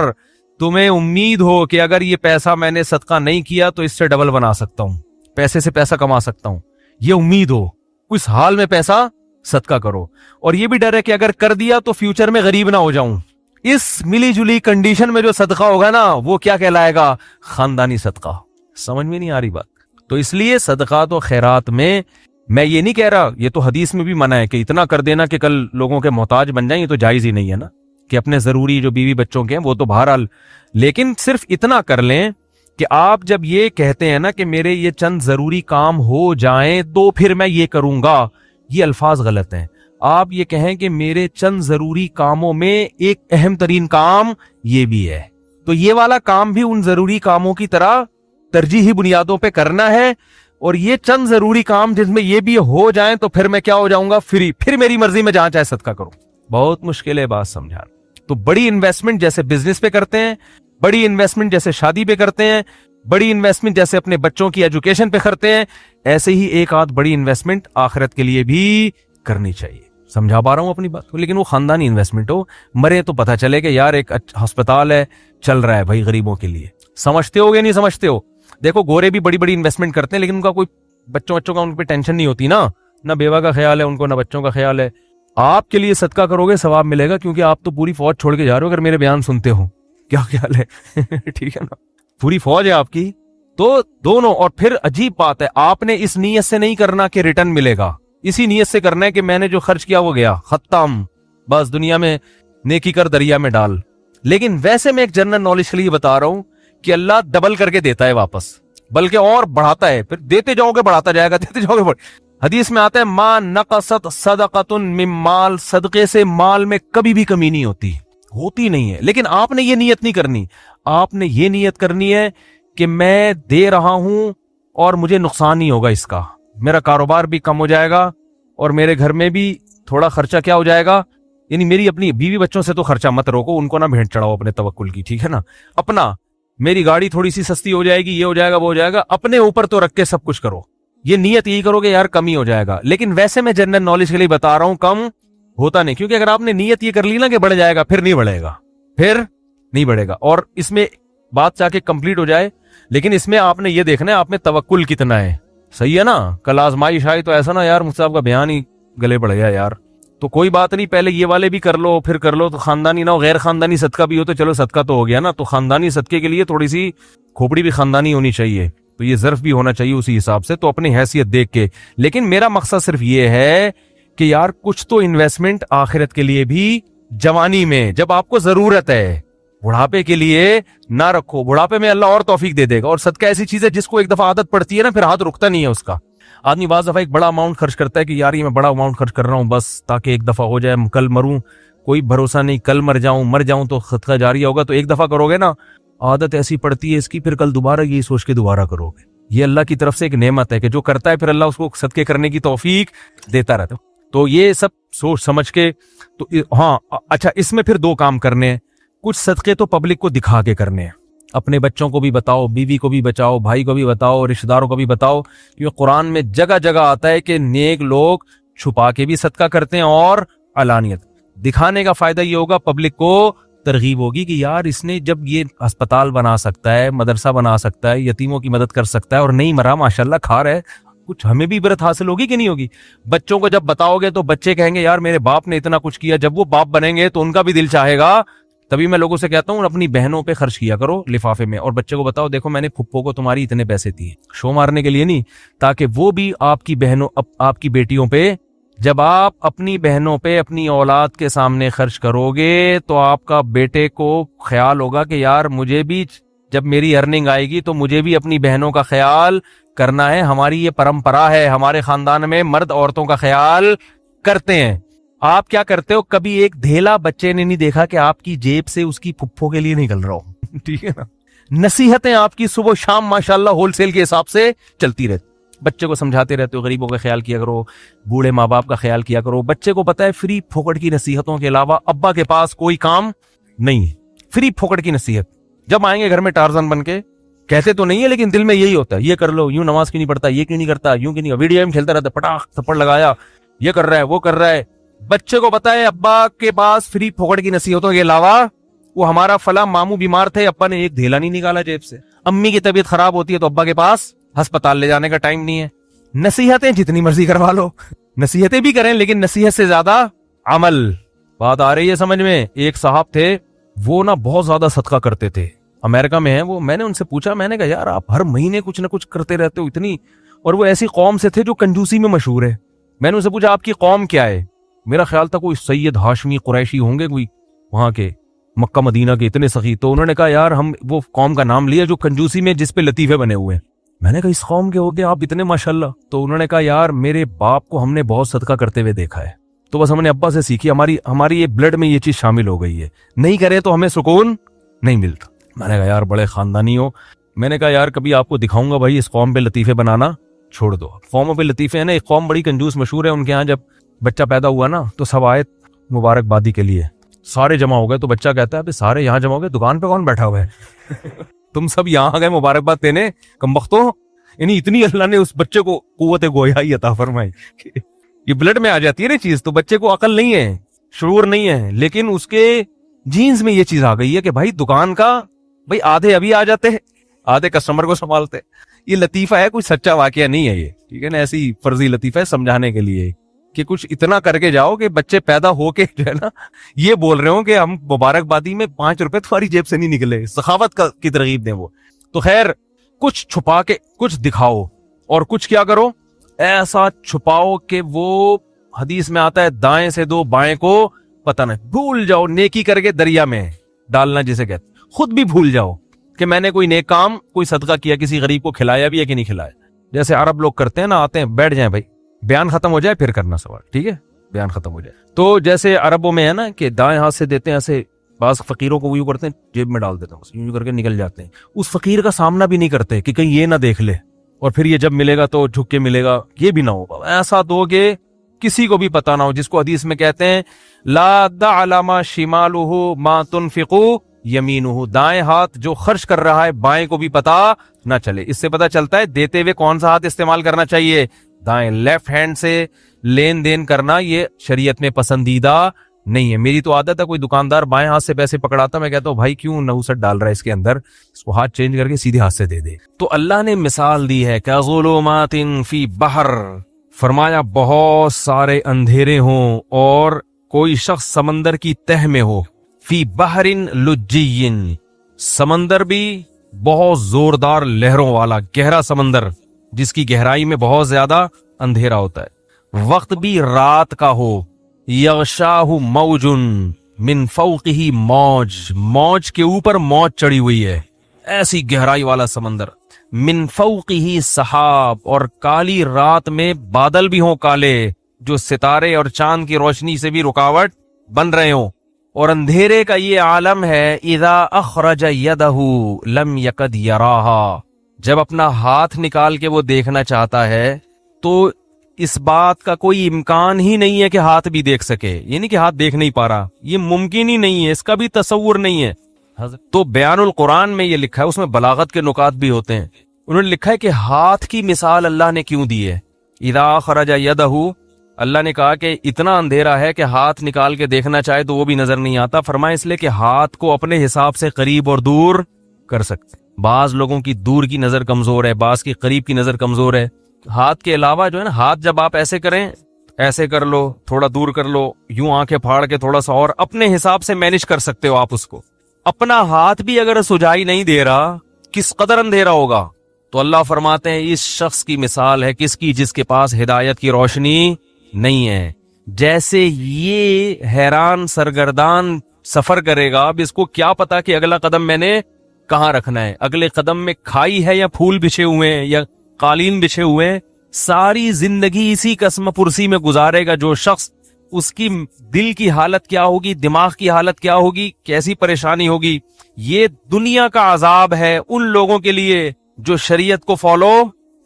تمہیں امید ہو کہ اگر یہ پیسہ میں نے صدقہ نہیں کیا تو اس سے ڈبل بنا سکتا ہوں, پیسے سے پیسہ کما سکتا ہوں, یہ امید ہو, اس حال میں پیسہ صدقہ کرو. اور یہ بھی ڈر ہے کہ اگر کر دیا تو فیوچر میں غریب نہ ہو جاؤں. اس ملی جلی کنڈیشن میں جو صدقہ ہوگا نا وہ کیا کہلائے گا؟ خاندانی صدقہ. سمجھ میں نہیں آ رہی بات؟ تو اس لیے صدقات و خیرات میں یہ نہیں کہہ رہا, یہ تو حدیث میں بھی منع ہے کہ اتنا کر دینا کہ کل لوگوں کے محتاج بن جائیں, یہ تو جائز ہی نہیں ہے نا, کہ اپنے ضروری جو بیوی بچوں کے ہیں وہ تو بہرحال, لیکن صرف اتنا کر لیں کہ آپ جب یہ کہتے ہیں نا کہ میرے یہ چند ضروری کام ہو جائیں تو پھر میں یہ کروں گا, یہ الفاظ غلط ہیں. آپ یہ کہیں کہ میرے چند ضروری کاموں میں ایک اہم ترین کام یہ بھی ہے, تو یہ والا کام بھی ان ضروری کاموں کی طرح ترجیحی بنیادوں پہ کرنا ہے, اور یہ چند ضروری کام جس میں یہ بھی ہو جائیں تو پھر میں کیا ہو جاؤں گا؟ فری, پھر میری مرضی میں جہاں چاہے صدقہ کروں. بہت مشکل ہے بات سمجھانا. تو بڑی انویسٹمنٹ جیسے بزنس پہ کرتے ہیں, بڑی انویسٹمنٹ جیسے شادی پہ کرتے ہیں, بڑی انویسٹمنٹ جیسے اپنے بچوں کی ایجوکیشن پہ کرتے ہیں, ایسے ہی ایک آدھ بڑی انویسٹمنٹ آخرت کے لیے بھی کرنی چاہیے. سمجھا پا رہا ہوں اپنی بات؟ لیکن وہ خاندانی انویسٹمنٹ ہو, مرے تو پتہ چلے کہ یار ایک ہسپتال ہے چل رہا ہے بھائی غریبوں کے لیے. سمجھتے ہو گے نہیں سمجھتے ہو؟ دیکھو گورے بھی بڑی بڑی انویسٹمنٹ کرتے ہیں لیکن ان کا کوئی بچوں کا ان پہ ٹینشن نہیں ہوتی نا, نہ بیوہ کا خیال ہے ان کو, نہ بچوں کا خیال ہے. آپ کے لیے صدقہ کرو گے ثواب ملے گا, کیونکہ آپ تو پوری فوج چھوڑ کے جا رہے ہو اگر میرے بیان سنتے ہو. کیا خیال ہے؟ ٹھیک ہے نا, پوری فوج ہے آپ کی. تو دونوں. اور پھر عجیب بات ہے, آپ نے اس نیت سے نہیں کرنا کہ ریٹرن ملے گا, اسی نیت سے کرنا ہے کہ میں نے جو خرچ کیا وہ گیا, ختم, بس دنیا میں نیکی کر دریا میں ڈال. لیکن ویسے میں ایک جنرل نالج کے لیے بتا رہا ہوں کہ اللہ ڈبل کر کے دیتا ہے واپس, بلکہ اور بڑھاتا ہے. پھر دیتے جاؤ گے بڑھاتا جائے گا, دیتے جاؤ گے حدیث میں آتا ہے ما نقصت صدقۃ من مال, صدقے سے مال میں کبھی بھی کمی نہیں ہوتی نہیں ہے. لیکن آپ نے یہ نیت نہیں کرنی, آپ نے یہ نیت کرنی ہے کہ میں دے رہا ہوں اور مجھے نقصان نہیں ہوگا اس کا, میرا کاروبار بھی کم ہو جائے گا اور میرے گھر میں بھی تھوڑا خرچہ کیا ہو جائے گا. یعنی میری اپنی بیوی بچوں سے تو خرچہ مت روکو, ان کو نہ بھیڑ چڑھاؤ اپنے توکل کی, ٹھیک ہے نا. اپنا میری گاڑی تھوڑی سی سستی ہو جائے گی, یہ ہو جائے گا وہ ہو جائے گا, اپنے اوپر تو رکھ کے سب کچھ کرو. یہ نیت یہی کرو کہ یار کمی ہو جائے گا. لیکن ویسے میں جنرل نالج کے لیے بتا رہا ہوں کم ہوتا نہیں, کیونکہ اگر آپ نے نیت یہ کر لی نا کہ بڑھ جائے گا, پھر نہیں بڑھے گا, پھر نہیں بڑھے گا. اور اس میں بات چاہ کے کمپلیٹ ہو جائے, لیکن اس میں آپ نے یہ دیکھنا ہے آپ میں توکل کتنا ہے. صحیح ہے نا. کل آزمائش آئی تو ایسا نا یار مجھ سے آپ کا بیان ہی گلے پڑ گیا یار, تو کوئی بات نہیں, پہلے یہ والے بھی کر لو پھر کر لو. تو خاندانی نہ ہو, غیر خاندانی صدقہ بھی ہو تو چلو صدقہ تو ہو گیا نا. تو خاندانی صدقے کے لیے تھوڑی سی کھوپڑی بھی خاندانی ہونی چاہیے, تو یہ ظرف بھی ہونا چاہیے اسی حساب سے, تو اپنی حیثیت دیکھ کے. لیکن میرا مقصد صرف یہ ہے کہ یار کچھ تو انویسٹمنٹ آخرت کے لیے بھی جوانی میں, جب آپ کو ضرورت ہے. بڑھاپے کے لیے نہ رکھو, بڑھاپے میں اللہ اور توفیق دے دے گا. اور صدقہ ایسی چیز ہے جس کو ایک دفعہ عادت پڑتی ہے نا, پھر ہاتھ رکتا نہیں ہے اس کا. آدمی بعض دفعہ ایک بڑا اماؤنٹ خرچ کرتا ہے کہ یار یہ میں بڑا اماؤنٹ خرچ کر رہا ہوں بس تاکہ ایک دفعہ ہو جائے, کل مروں کوئی بھروسہ نہیں, کل مر جاؤں تو صدقہ جاریہ ہوگا. تو ایک دفعہ کرو گے نا, عادت ایسی پڑتی ہے اس کی, پھر کل دوبارہ یہ سوچ کے دوبارہ کرو گے. یہ اللہ کی طرف سے ایک نعمت ہے کہ جو کرتا ہے پھر اللہ اس کو صدقے کرنے کی توفیق دیتا رہتا. تو یہ سب سوچ سمجھ کے. تو ہاں اچھا, اس میں پھر دو کام کرنے ہیں. کچھ صدقے تو پبلک کو دکھا کے کرنے ہیں, اپنے بچوں کو بھی بتاؤ, بیوی کو بھی بچاؤ, بھائی کو بھی بتاؤ, رشتہ داروں کو بھی بتاؤ. کیونکہ قرآن میں جگہ جگہ آتا ہے کہ نیک لوگ چھپا کے بھی صدقہ کرتے ہیں اور علانیت. دکھانے کا فائدہ یہ ہوگا, پبلک کو ترغیب ہوگی کہ یار اس نے جب یہ ہسپتال بنا سکتا ہے, مدرسہ بنا سکتا ہے, یتیموں کی مدد کر سکتا ہے اور نہیں مرا ماشاءاللہ کھا رہا ہے, کچھ ہمیں بھی عبرت حاصل ہوگی کہ نہیں ہوگی. بچوں کو جب بتاؤ گے تو بچے کہیں گے یار میرے باپ نے اتنا کچھ کیا. جب وہ باپ بنیں گے تو ان کا بھی دل چاہے گا. تبھی میں لوگوں سے کہتا ہوں اپنی بہنوں پہ خرچ کیا کرو لفافے میں, اور بچے کو بتاؤ دیکھو میں نے پھپھو کو تمہاری اتنے پیسے دیے, شو مارنے کے لیے نہیں, تاکہ وہ بھی آپ کی بہنوں آپ کی بیٹیوں پہ, جب آپ اپنی بہنوں پہ اپنی اولاد کے سامنے خرچ کرو گے تو آپ کا بیٹے کو خیال ہوگا کہ یار مجھے بھی جب میری ارننگ آئے گی تو مجھے بھی اپنی بہنوں کا خیال کرنا ہے. ہماری یہ پرمپرا ہے, ہمارے خاندان میں مرد عورتوں کا خیال کرتے ہیں. آپ کیا کرتے ہو, کبھی ایک دھیلا بچے نے نہیں دیکھا کہ آپ کی جیب سے اس کی پھپھو کے لیے نکل رہا ہو. ٹھیک ہے نا. نصیحتیں آپ کی صبح شام ماشاءاللہ ہول سیل کے حساب سے چلتی رہتی. بچے کو سمجھاتے رہتے ہو غریبوں کا خیال کیا کرو, بوڑھے ماں باپ کا خیال کیا کرو. بچے کو پتا ہے فری پھوکٹ کی نصیحتوں کے علاوہ ابا کے پاس کوئی کام نہیں ہے. فری پھوکٹ کی نصیحت. جب آئیں گے گھر میں ٹارزن بن کے, کہتے تو نہیں ہے لیکن دل میں یہی ہوتا ہے, یہ کر لو, یوں نماز کیوں نہیں پڑھتا, یہ کیوں نہیں کرتا, یوں کیوں نہیں, ویڈیو گیم کھیلتا رہتا, پٹاخ تھپڑ لگایا, یہ کر رہا ہے وہ کر رہا ہے. بچے کو پتا ہے ابا کے پاس فری پھوکٹ کی نصیحتوں کے علاوہ, وہ ہمارا فلاں ماموں بیمار تھے, ابا نے ایک دھیلا نہیں نکالا جیب سے. امی کی طبیعت خراب ہوتی ہے تو ابا کے پاس ہسپتال لے جانے کا ٹائم نہیں ہے. نصیحتیں جتنی مرضی کروا لو, نصیحتیں بھی کریں لیکن نصیحت سے زیادہ عمل. بات آ رہی ہے سمجھ میں؟ ایک صاحب تھے, وہ نا بہت زیادہ صدقہ کرتے تھے, امریکہ میں ہیں وہ. میں نے ان سے پوچھا, میں نے کہا یار آپ ہر مہینے کچھ نہ کچھ کرتے رہتے ہو اتنی, اور وہ ایسی قوم سے تھے جو کنجوسی میں مشہور ہے. میں نے ان سے پوچھا آپ کی قوم کیا ہے؟ میرا خیال تھا کوئی سید ہاشمی قریشی ہوں گے, کوئی وہاں کے مکہ مدینہ کے اتنے سخی. تو انہوں نے کہا یار ہم وہ قوم کا نام لیا جو کنجوسی میں جس پہ لطیفے بنے ہوئے ہیں. میں نے کہا اس قوم کے ہو گے آپ اتنے ماشاءاللہ؟ تو انہوں نے کہا یار میرے باپ کو ہم نے بہت صدقہ کرتے ہوئے دیکھا ہے, تو بس ہم نے ابا سے سیکھی, ہماری یہ بلڈ میں یہ چیز شامل ہو گئی ہے, نہیں کرے تو ہمیں سکون نہیں ملتا. میں نے کہا یار بڑے خاندانی ہو. میں نے کہا یار کبھی آپ کو دکھاؤں گا بھائی, اس قوم پہ لطیفے بنانا چھوڑ دو. قوموں پہ لطیفے ہیں نا, ایک قوم بڑی کنجوس مشہور ہے, ان کے ہاں جب بچہ پیدا ہوا نا تو سب آئے مبارک بادی کے لیے, سارے جمع ہو گئے تو بچہ کہتا ہے ابھی سارے یہاں جمع ہو گئے, دکان پہ کون بیٹھا ہوا ہے؟ تم سب یہاں آ گئے مبارکباد دینے کمبختوں. یعنی اتنی اللہ نے اس بچے کو قوت گویائی عطا فرمائی. یہ بلڈ میں آ جاتی ہے نا چیز, تو بچے کو عقل نہیں ہے, شعور نہیں ہے, لیکن اس کے جینز میں یہ چیز آ گئی ہے کہ بھائی دکان کا بھائی آدھے ابھی آ جاتے ہیں, آدھے کسٹمر کو سنبھالتے. یہ لطیفہ ہے, کوئی سچا واقعہ نہیں ہے یہ, ٹھیک ہے نا, ایسی فرضی لطیفہ ہے سمجھانے کے لیے کہ کچھ اتنا کر کے جاؤ کہ بچے پیدا ہو کے جو ہے نا یہ بول رہے ہوں کہ ہم مبارکبادی میں 5 روپے تمہاری جیب سے نہیں نکلے. سخاوت کی ترغیب دیں وہ. تو خیر, کچھ چھپا کے کچھ دکھاؤ, اور کچھ کیا کرو, ایسا چھپاؤ کہ وہ حدیث میں آتا ہے دائیں سے دو بائیں کو پتہ نہیں, بھول جاؤ. نیکی کر کے دریا میں ڈالنا جسے کہتے, خود بھی بھول جاؤ کہ میں نے کوئی نیک کام, کوئی صدقہ کیا, کسی غریب کو کھلایا بھی ہے کہ نہیں کھلایا. جیسے عرب لوگ کرتے ہیں نا, آتے ہیں بیٹھ جائیں بھائی, بیان ختم ہو جائے پھر کرنا سوال, ٹھیک ہے, بیان ختم ہو جائے. تو جیسے عربوں میں ہے نا کہ دائیں ہاتھ سے دیتے ہیں ایسے, بعض فقیروں کو وہ یوں کرتے ہیں جیب میں ڈال دیتے ہیں, بس یوں کر کے نکل جاتے ہیں. اس فقیر کا سامنا بھی نہیں کرتے کہ کہیں یہ نہ دیکھ لے, اور پھر یہ جب ملے گا تو جھک کے ملے گا, یہ بھی نہ ہوگا. ایسا دو کہ کسی کو بھی پتا نہ ہو, جس کو حدیث میں کہتے ہیں لا دعلم شمالہ ما تنفق یمینہ, دائیں ہاتھ جو خرچ کر رہا ہے بائیں کو بھی پتا نہ چلے. اس سے پتا چلتا ہے دیتے ہوئے کون سا ہاتھ استعمال کرنا چاہیے, دائیں. لیفٹ ہینڈ سے لین دین کرنا یہ شریعت میں پسندیدہ نہیں ہے. میری تو عادت ہے, کوئی دکاندار بائیں ہاتھ سے پیسے پکڑاتا, میں کہتا ہوں بھائی کیوں نحوست ڈال رہا ہے اس کے اندر, اس کو ہاتھ چینج کر کے سیدھے ہاتھ سے دے دے. تو اللہ نے مثال دی ہے کہ ظلمات فی بحر, فرمایا بہت سارے اندھیرے ہوں اور کوئی شخص سمندر کی تہ میں ہو, فی بحر لجی, سمندر بھی بہت زوردار لہروں والا گہرا سمندر جس کی گہرائی میں بہت زیادہ اندھیرا ہوتا ہے, وقت بھی رات کا ہو, یغشاہ موج من فوقہ موج, موج کے اوپر موج چڑھی ہوئی ہے, ایسی گہرائی والا سمندر. من فوقہ سحاب, اور کالی رات میں بادل بھی ہوں کالے جو ستارے اور چاند کی روشنی سے بھی رکاوٹ بن رہے ہوں. اور اندھیرے کا یہ عالم ہے اذا اخرج یدہ لم یکد یراہا, جب اپنا ہاتھ نکال کے وہ دیکھنا چاہتا ہے تو اس بات کا کوئی امکان ہی نہیں ہے کہ ہاتھ بھی دیکھ سکے, یعنی کہ ہاتھ دیکھ نہیں پا رہا, یہ ممکن ہی نہیں ہے, اس کا بھی تصور نہیں ہے. تو بیان القرآن میں یہ لکھا ہے, اس میں بلاغت کے نکات بھی ہوتے ہیں, انہوں نے لکھا ہے کہ ہاتھ کی مثال اللہ نے کیوں دی ہے. اذا خرج یدہ, اللہ نے کہا کہ اتنا اندھیرا ہے کہ ہاتھ نکال کے دیکھنا چاہے تو وہ بھی نظر نہیں آتا. فرمایا اس لیے کہ ہاتھ کو اپنے حساب سے قریب اور دور کر سکتے. بعض لوگوں کی دور کی نظر کمزور ہے, بعض کی قریب کی نظر کمزور ہے. ہاتھ کے علاوہ جو ہے نا, ہاتھ جب آپ ایسے کریں, ایسے کر لو, تھوڑا دور کر لو, یوں آنکھیں پھاڑ کے تھوڑا سا, اور اپنے حساب سے مینج کر سکتے ہو آپ اس کو. اپنا ہاتھ بھی اگر سجائی نہیں دے رہا, کس قدر اندھیرا ہوگا. تو اللہ فرماتے ہیں اس شخص کی مثال ہے کس کی, جس کے پاس ہدایت کی روشنی نہیں ہے. جیسے یہ حیران سرگردان سفر کرے گا, اب اس کو کیا پتا کہ اگلا قدم میں نے کہاں رکھنا ہے, اگلے قدم میں کھائی ہے یا پھول بچھے ہوئے ہیں یا قالین بچھے ہوئے ہیں. ساری زندگی اسی قسم پرسی میں گزارے گا جو شخص, اس کی دل کی حالت کیا ہوگی, دماغ کی حالت کیا ہوگی, کیسی پریشانی ہوگی. یہ دنیا کا عذاب ہے ان لوگوں کے لیے جو شریعت کو فالو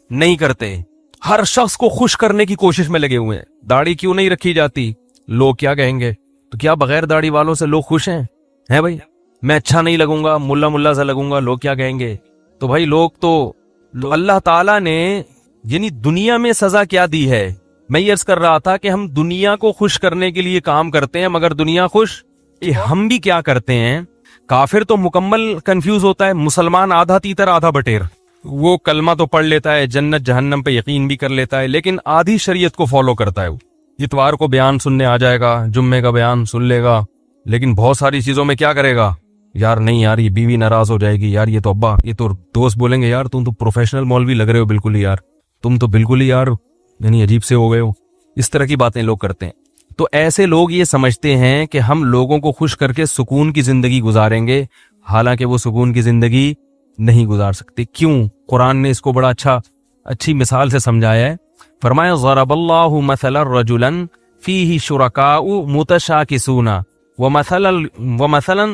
نہیں کرتے. ہر شخص کو خوش کرنے کی کوشش میں لگے ہوئے ہیں. داڑھی کیوں نہیں رکھی جاتی, لوگ کیا کہیں گے. تو کیا بغیر داڑھی والوں سے لوگ خوش ہیں بھائی؟ میں اچھا نہیں لگوں گا, ملا سے لگوں گا, لوگ کیا کہیں گے. تو بھائی لوگ تو اللہ تعالیٰ نے یعنی دنیا میں سزا کیا دی ہے. میں یہ عرض کر رہا تھا کہ ہم دنیا کو خوش کرنے کے لیے کام کرتے ہیں, مگر دنیا خوش ہم بھی کیا کرتے ہیں. کافر تو مکمل کنفیوز ہوتا ہے, مسلمان آدھا تیتر آدھا بٹیر. وہ کلمہ تو پڑھ لیتا ہے, جنت جہنم پہ یقین بھی کر لیتا ہے, لیکن آدھی شریعت کو فالو کرتا ہے. وہ اتوار کو بیان سننے آ جائے گا, جمعے کا بیان سن لے گا, لیکن بہت ساری چیزوں میں کیا کرے گا, یار نہیں یار یہ بیوی ناراض ہو جائے گی, یار یہ تو ابا, یہ تو دوست بولیں گے یار تم تو پروفیشنل مولوی لگ رہے ہو بالکل ہی, یار تم تو بالکل ہی یار یعنی عجیب سے ہو گئے ہو. اس طرح کی باتیں لوگ کرتے ہیں. تو ایسے لوگ یہ سمجھتے ہیں کہ ہم لوگوں کو خوش کر کے سکون کی زندگی گزاریں گے, حالانکہ وہ سکون کی زندگی نہیں گزار سکتے. کیوں؟ قرآن نے اس کو بڑا اچھی مثال سے سمجھایا ہے. فرمایا ضرب اللہ مثلا رجلا فیہ شرکاء متشاکسون ومثلا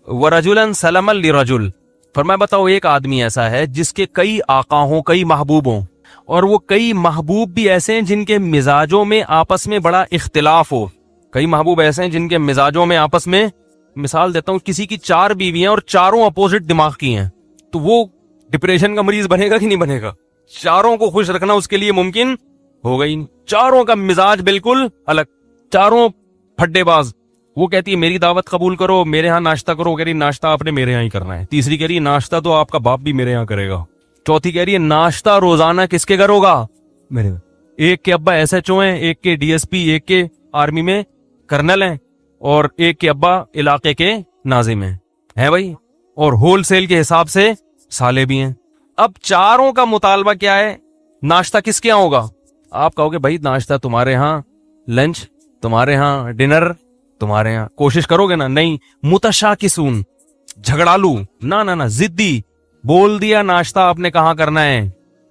ورجلا سلما لرجل. فرمایا بتاؤ ایک آدمی ایسا ہے جس کے کئی آقا ہوں, کئی محبوب ہوں, اور وہ کئی محبوب بھی ایسے ہیں جن کے مزاجوں میں آپس میں بڑا اختلاف ہو. کئی محبوب ایسے ہیں جن کے مزاجوں میں آپس میں، مثال دیتا ہوں، کسی کی 4 بیویاں اور چاروں اپوزٹ دماغ کی ہیں، تو وہ ڈپریشن کا مریض بنے گا کہ نہیں بنے گا؟ چاروں کو خوش رکھنا اس کے لیے ممکن ہوگا ہی نہیں، چاروں کا مزاج بالکل الگ، چاروں پھڈے باز۔ وہ کہتی ہے میری دعوت قبول کرو، میرے ہاں ناشتہ کرو، کہہ رہی ناشتہ آپ نے میرے ہاں ہی کرنا ہے۔ تیسری کہہ رہی ناشتہ تو آپ کا باپ بھی میرے یہاں کرے گا۔ چوتھی کہہ رہی ہے ناشتہ روزانہ کس کے گھر ہوگا؟ میرے گھر۔ ایک کے ابا ایس ایچ او ہیں، ایک کے ڈی ایس پی، ایک کے آرمی میں کرنل ہیں، اور ایک کے ابا علاقے کے ناظم ہیں بھائی، اور ہول سیل کے حساب سے سالے بھی ہیں۔ اب چاروں کا مطالبہ کیا ہے؟ ناشتہ کس کے یہاں ہوگا؟ آپ کہو گے بھائی ناشتہ تمہارے ہاں، لنچ تمہارے ہاں، ڈنر تمہارے ہاں، کوشش کرو گے نا؟ نہیں، متشاکسون، جھگڑالو، نہ ضدی، بول دیا ناشتہ آپ نے کہاں کرنا ہے؟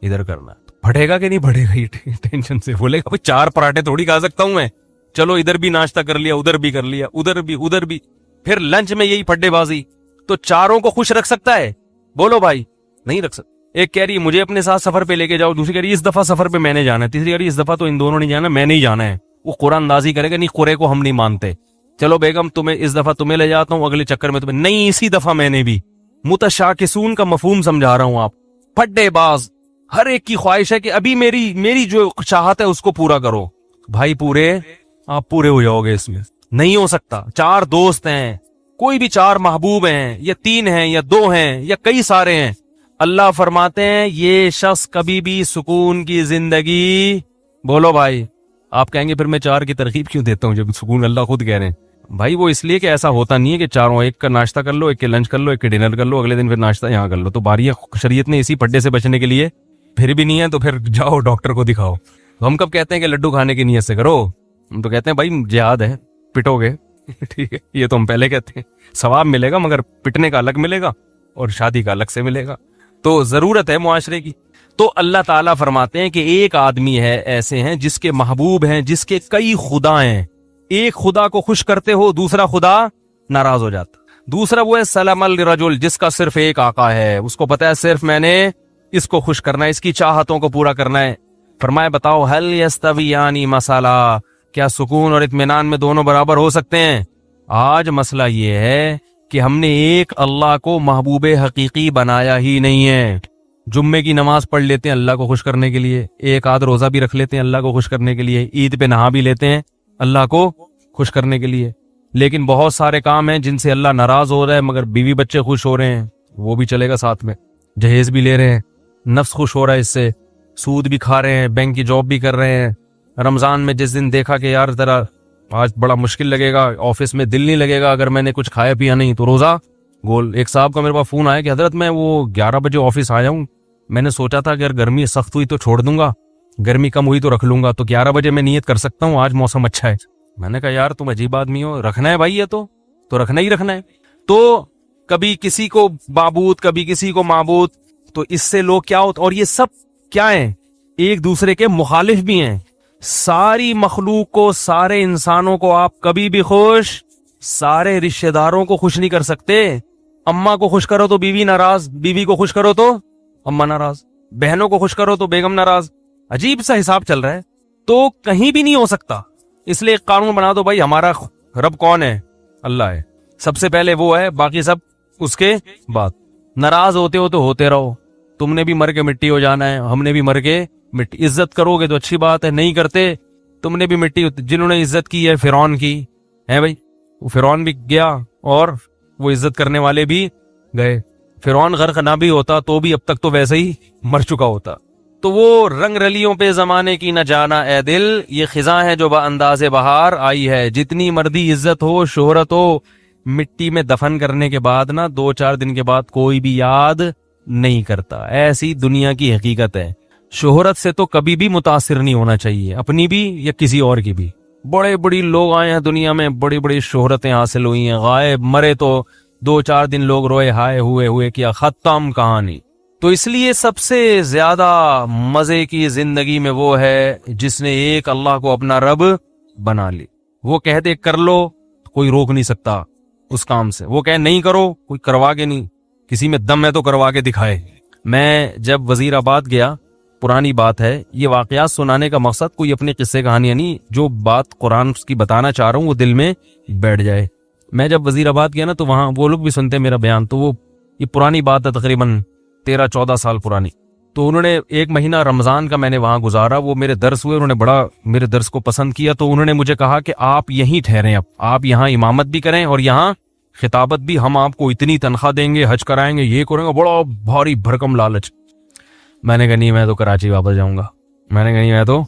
ادھر کرنا ہے۔ پھٹے گا کہ نہیں پھٹے گا؟ یہ ٹینشن سے بولے گا بھائی 4 پراٹھے تھوڑی کھا سکتا ہوں میں، چلو ادھر بھی ناشتہ کر لیا، ادھر بھی کر لیا، ادھر بھی، پھر لنچ میں یہی پھڈے بازی۔ تو چاروں کو خوش رکھ سکتا ہے؟ بولو بھائی، نہیں رکھ سکتا۔ ایک کہہ رہی مجھے اپنے ساتھ سفر پہ لے کے جاؤ، دوسری کہہ رہی اس دفعہ سفر پہ میں نے جانا ہے، تیسری کہہ رہی اس دفعہ تو ان دونوں نہیں جانا، میں نہیں جانا ہے۔ وہ قرآن اندازی کرے گا، نہیں قرے کو ہم نہیں مانتے، چلو بیگم تمہیں اس دفعہ تمہیں لے جاتا ہوں، اگلے چکر میں تمہیں نہیں، اسی دفعہ میں نے بھی۔ متشاکسون کا مفہوم سمجھا رہا ہوں آپ، پھڈے باز، ہر ایک کی خواہش ہے کہ ابھی میری جو چاہت ہے اس کو پورا کرو۔ بھائی آپ پورے ہو جاؤ گے اس میں، نہیں ہو سکتا۔ 4 دوست ہیں، کوئی بھی 4 محبوب ہیں، یا 3 ہیں، یا 2 ہیں، یا کئی سارے ہیں، اللہ فرماتے ہیں یہ شخص کبھی بھی سکون کی زندگی، بولو بھائی، آپ کہیں گے پھر میں 4 کی ترغیب کیوں دیتا ہوں جب سکون اللہ خود کہہ رہے ہیں؟ بھائی وہ اس لیے کہ ایسا ہوتا نہیں ہے کہ چاروں ایک کا ناشتہ کر لو، ایک کے لنچ کر لو، ایک کے ڈنر کر لو، اگلے دن پھر ناشتہ یہاں کر لو، تو باریاں شریعت نے اسی پڈے سے بچنے کے لیے، پھر بھی نہیں ہے تو پھر جاؤ ڈاکٹر کو دکھاؤ۔ تو ہم کب کہتے ہیں کہ لڈو کھانے کی نیت سے کرو؟ ہم تو کہتے ہیں بھائی جہاد ہے، پٹو گے، ٹھیک ہے، یہ تو ہم پہلے کہتے ہیں، ثواب ملے گا مگر پٹنے کا الگ ملے گا اور شادی کا الگ سے ملے گا، تو ضرورت ہے معاشرے کی۔ تو اللہ تعالیٰ فرماتے ہیں کہ ایک آدمی ہے ایسے ہیں جس کے محبوب ہیں، جس کے کئی خدا ہیں، ایک خدا کو خوش کرتے ہو دوسرا خدا ناراض ہو جاتا، دوسرا وہ ہے سلام الرجل جس کا صرف ایک آقا ہے، اس کو پتا ہے صرف میں نے اس کو خوش کرنا ہے، اس کی چاہتوں کو پورا کرنا ہے۔ فرمائے بتاؤ هل يستویان مثلا، کیا سکون اور اطمینان میں دونوں برابر ہو سکتے ہیں؟ آج مسئلہ یہ ہے کہ ہم نے ایک اللہ کو محبوب حقیقی بنایا ہی نہیں ہے۔ جمعے کی نماز پڑھ لیتے ہیں اللہ کو خوش کرنے کے لیے، ایک آدھ روزہ بھی رکھ لیتے ہیں اللہ کو خوش کرنے کے لیے، عید پہ نہا بھی لیتے ہیں اللہ کو خوش کرنے کے لیے، لیکن بہت سارے کام ہیں جن سے اللہ ناراض ہو رہا ہے مگر بیوی بچے خوش ہو رہے ہیں، وہ بھی چلے گا ساتھ میں، جہیز بھی لے رہے ہیں، نفس خوش ہو رہا ہے اس سے، سود بھی کھا رہے ہیں، بینک کی جاب بھی کر رہے ہیں۔ رمضان میں جس دن دیکھا کہ یار ذرا آج بڑا مشکل لگے گا، آفس میں دل نہیں لگے گا اگر میں نے کچھ کھایا پیا نہیں، تو روزہ گول۔ ایک صاحب کا میرے پاس فون آیا کہ حضرت میں وہ 11 بجے آفس آیا ہوں، میں نے سوچا تھا کہ اگر گرمی سخت ہوئی تو چھوڑ دوں گا، گرمی کم ہوئی تو رکھ لوں گا، تو 11 بجے میں نیت کر سکتا ہوں، آج موسم اچھا ہے۔ میں نے کہا یار تم عجیب آدمی ہو، رکھنا ہے بھائی، یہ تو رکھنا ہی رکھنا ہے۔ تو کبھی کسی کو معبود کبھی کسی کو معبود، تو اس سے لوگ کیا ہوتا، اور یہ سب کیا ہیں؟ ایک دوسرے کے مخالف بھی ہیں۔ ساری مخلوق کو، سارے انسانوں کو آپ کبھی بھی خوش، سارے رشتہ داروں کو خوش نہیں کر سکتے۔ اماں کو خوش کرو تو بیوی ناراض، بیوی کو خوش کرو تو اماں ناراض، بہنوں کو خوش کرو تو بیگم ناراض، عجیب سا حساب چل رہا ہے، تو کہیں بھی نہیں ہو سکتا۔ اس لیے ایک قانون بنا دو بھائی، ہمارا رب کون ہے؟ اللہ ہے، سب سے پہلے وہ ہے، باقی سب اس کے بعد۔ ناراض ہوتے ہو تو ہوتے رہو، تم نے بھی مر کے مٹی ہو جانا ہے، ہم نے بھی مر کے مٹی۔ عزت کرو گے تو اچھی بات ہے، نہیں کرتے تم نے بھی مٹی۔ جنہوں نے عزت کی ہے فرعون کی ہے بھائی، وہ فرعون بھی گیا اور وہ عزت کرنے والے بھی گئے۔ فرعون غرق نہ بھی ہوتا تو بھی اب تک تو ویسے ہی مر چکا ہوتا۔ تو وہ رنگ رلیوں پہ زمانے کی نہ جانا اے دل، یہ خزاں ہے جو بانداز بہار آئی ہے۔ جتنی مردی عزت ہو، شہرت ہو، مٹی میں دفن کرنے کے بعد نا 2-4 دن کے بعد کوئی بھی یاد نہیں کرتا، ایسی دنیا کی حقیقت ہے۔ شہرت سے تو کبھی بھی متاثر نہیں ہونا چاہیے، اپنی بھی یا کسی اور کی بھی۔ بڑے بڑی لوگ آئے ہیں دنیا میں، بڑی بڑی شہرتیں حاصل ہوئی ہیں، غائب مرے تو 2-4 دن لوگ روئے ہائے ہوئے کیا، ختم کہانی۔ تو اس لیے سب سے زیادہ مزے کی زندگی میں وہ ہے جس نے ایک اللہ کو اپنا رب بنا لی۔ وہ کہہ دے کر لو، کوئی روک نہیں سکتا اس کام سے، وہ کہے نہیں کرو، کوئی کروا کے نہیں، کسی میں دم ہے تو کروا کے دکھائے۔ میں جب وزیر آباد گیا پرانی بات ہے, یہ واقعات سنانے کا مقصد کوئی اپنے قصے کہانیاں نہیں, جو بات قرآن کی بتانا چاہ رہا ہوں وہ دل میں بیٹھ جائے. میں جب وزیر آباد گیا نا تو وہاں وہ لوگ بھی سنتے میرا بیان, تو وہ یہ پرانی بات ہے تقریباً 13-14 سال پرانی. تو انہوں نے 1 مہینہ رمضان کا میں نے وہاں گزارا, وہ میرے درس ہوئے, انہوں نے بڑا میرے درس کو پسند کیا. تو انہوں نے مجھے کہا کہ آپ یہیں ٹھہریں, اب آپ یہاں امامت بھی کریں اور یہاں خطابت بھی, ہم آپ کو اتنی تنخواہ دیں گے, حج کرائیں گے, یہ کریں گے. بڑا بھاری بھرکم لالچ. میں نے کہا نہیں, میں تو کراچی واپس جاؤں گا. میں نے کہا نہیں, میں تو,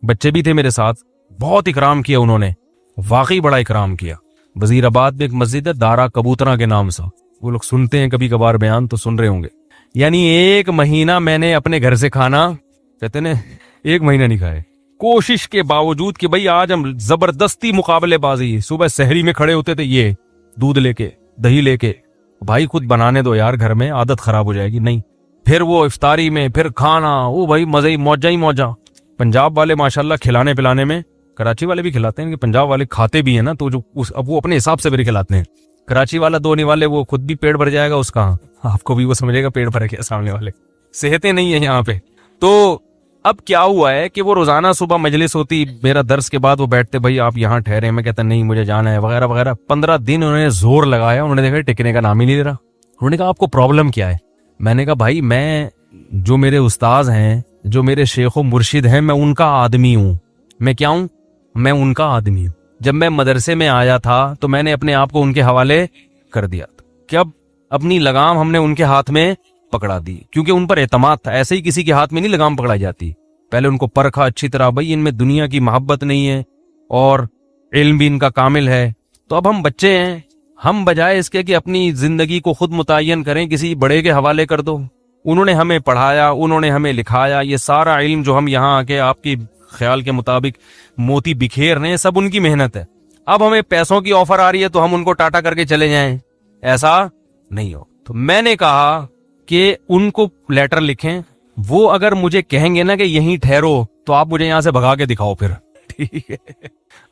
بچے بھی تھے میرے ساتھ, بہت اکرام کیا انہوں نے, واقعی بڑا اکرام کیا. وزیر آباد میں ایک مسجد ہے دارا کبوترا کے نام سے, وہ لوگ سنتے ہیں کبھی کبھار بیان تو سن رہے ہوں گے. یعنی 1 مہینہ میں نے اپنے گھر سے کھانا, کہتے ہیں 1 مہینہ نہیں کھائے, کوشش کے باوجود کہ بھئی آج ہم زبردستی مقابلے بازی. صبح سحری میں کھڑے ہوتے تھے, یہ دودھ لے کے, دہی لے کے, بھائی خود بنانے دو یار گھر میں, عادت خراب ہو جائے گی. نہیں, پھر وہ افطاری میں پھر کھانا, وہ بھائی مزے ہی موجہ. پنجاب والے ماشاءاللہ کھلانے پلانے میں, کراچی والے بھی کھلاتے ہیں کہ پنجاب والے کھاتے بھی ہیں نا, تو جو اب وہ اپنے حساب سے بھی کھلاتے ہیں. کراچی والا دو نہیں والے, وہ خود بھی پیٹ بھر جائے گا اس کا, آپ کو بھی وہ سمجھے گا پیٹ بھر گیا, سامنے والے صحتیں نہیں ہیں یہاں پہ. تو اب کیا ہوا ہے کہ وہ روزانہ صبح مجلس ہوتی, میرا درس کے بعد وہ بیٹھتے, بھائی آپ یہاں ٹھہرے, میں کہتا نہیں مجھے جانا ہے وغیرہ وغیرہ. 15 دن انہوں نے زور لگایا, انہوں نے دیکھا ٹکنے کا نام ہی نہیں لے رہا. انہوں نے کہا آپ کو پرابلم کیا ہے؟ میں نے کہا بھائی میں, جو میرے استاذ ہیں, جو میرے شیخ و مرشد ہیں, میں ان کا آدمی ہوں. میں کیا ہوں؟ میں ان کا آدمی ہوں. جب میں مدرسے میں آیا تھا تو میں نے اپنے آپ کو ان کے حوالے کر دیا تھا, کہ اب اپنی لگام ہم نے ان کے ہاتھ میں پکڑا دی, کیونکہ ان پر اعتماد تھا. ایسے ہی کسی کے ہاتھ میں نہیں لگام پکڑائی جاتی, پہلے ان کو پرکھا اچھی طرح, بھائی ان میں دنیا کی محبت نہیں ہے اور علم بھی ان کا کامل ہے. تو اب ہم بچے ہیں, ہم بجائے اس کے کہ اپنی زندگی کو خود متعین کریں, کسی بڑے کے حوالے کر دو. انہوں نے ہمیں پڑھایا, انہوں نے ہمیں لکھایا, یہ سارا علم جو ہم یہاں آ کے آپ کی خیال کے مطابق موتی بکھیر رہے ہیں, سب ان کی محنت ہے. اب ہمیں پیسوں کی آفر آ رہی ہے تو ہم ان کو ٹاٹا کر کے چلے جائیں, ایسا نہیں ہو. تو میں نے کہا کہ ان کو لیٹر لکھیں, وہ اگر مجھے کہیں گے نا کہ یہیں ٹھہرو تو آپ مجھے یہاں سے بھگا کے دکھاؤ پھر, ٹھیک ہے.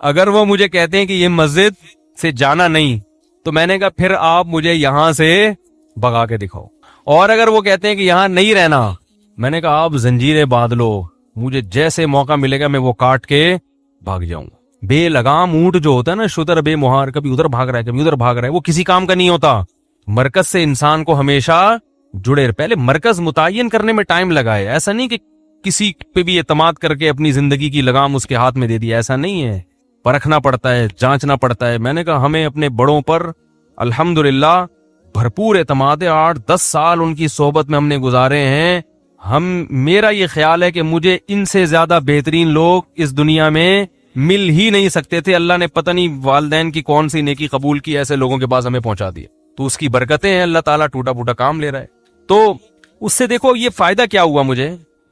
اگر وہ مجھے کہتے ہیں کہ یہ مسجد سے جانا نہیں, تو میں نے کہا پھر آپ مجھے یہاں سے بھگا کے دکھاؤ. اور اگر وہ کہتے ہیں کہ یہاں نہیں رہنا, میں نے کہا آپ زنجیریں باندھ لو, مجھے جیسے موقع ملے گا میں وہ کاٹ کے بھاگ جاؤں. بے لگام اونٹ جو ہوتا ہے نا, شتر بے مہار, کبھی ادھر بھاگ رہا ہے کبھی ادھر بھاگ رہا ہے, وہ کسی کام کا نہیں ہوتا. مرکز سے انسان کو ہمیشہ جڑے, پہلے مرکز متعین کرنے میں ٹائم لگا ہے. ایسا نہیں کہ کسی پہ بھی اعتماد کر کے اپنی زندگی کی لگام اس کے ہاتھ میں دے دی, ایسا نہیں ہے. پرکھنا پڑتا ہے, جانچنا پڑتا ہے. میں نے کہا ہمیں اپنے بڑوں پر الحمدللہ بھرپور اعتماد ہے. 8-10 سال ان کی صحبت میں ہم نے گزارے ہیں. میرا یہ خیال ہے کہ مجھے ان سے زیادہ بہترین لوگ اس دنیا میں مل ہی نہیں سکتے تھے. اللہ نے پتہ نہیں والدین کی کون سی نیکی قبول کی, ایسے لوگوں کے پاس ہمیں پہنچا دیا. تو اس کی برکتیں ہیں, اللہ تعالیٰ ٹوٹا پھوٹا کام لے رہا ہے. تو اس سے دیکھو یہ فائدہ کیا ہوا مجھے,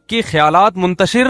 کہ خیالات منتشر